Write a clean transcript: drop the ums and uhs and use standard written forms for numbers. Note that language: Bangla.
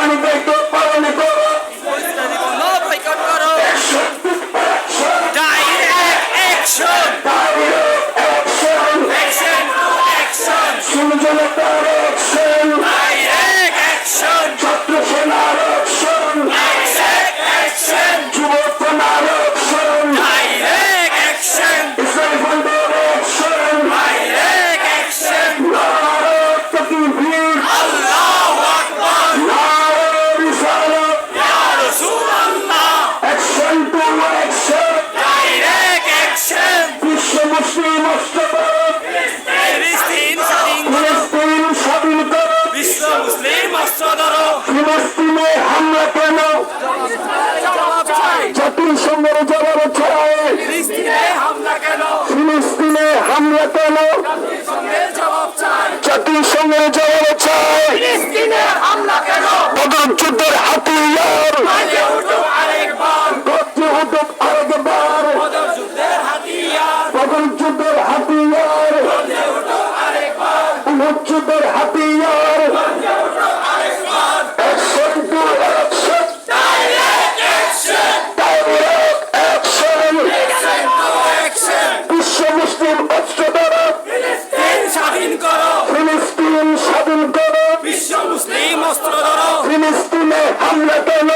কোরবানি দায়িত্ব পালন করো, বয়কট করো, direct action, action to action, জনতার অ্যাকশন, ডাইরেক্ট অ্যাকশন, ছাত্র সেনার অ্যাকশন, ডাইরেক্ট অ্যাকশন, যুব সেনার অ্যাকশন, ডাইরেক্ট অ্যাকশন, ইসলামী ফ্রন্টের অ্যাকশন, ডাইরেক্ট অ্যাকশন, নারে তাকবীর, আল্লাহু আকবার, নারে রিসালাত, ইয়া রাসূলুল্লাহ, action to action, direct action, বিশ্ব মুসলিম রাষ্ট্র ফিলিস্তিন স্বাধীন করো, ফিলিস্তিন স্বাধীন করো, বিশ্ব মুসলিম অস্ত্র ধরো, ফিলিস্তিনে হামলা কেন, জবাব চাই, জাতিসংঘের জবাব চাই, ফিলিস্তিনে হামলা কেন, ফিলিস্তিনে হামলা কেন, জাতিসংঘের জবাব চাই, জাতিসংঘের জবাব চাই, ফিলিস্তিনে হামলা কেন, বদর যুদ্ধের হাতিয়ার আগে উঠো আরেকবার, গর্জে উঠুক আরেকবার, বদর যুদ্ধের হাতিয়ার, বদর যুদ্ধের হাতিয়ার, আগে উঠো আরেকবার, উহুদ যুদ্ধের হাতিয়ার, আগে উঠো আরেকবার, action to action, direct action, direct action, action to action, বিশ্ব মুসলিম অস্ত্র দ্বারা ফিলিস্তিন স্বাধীন করো, ফিলিস্তিন স্বাধীন করো, বিশ্ব মুসলিম অস্ত্র ধরো, ফিলিস্তিনে হামলা কেন,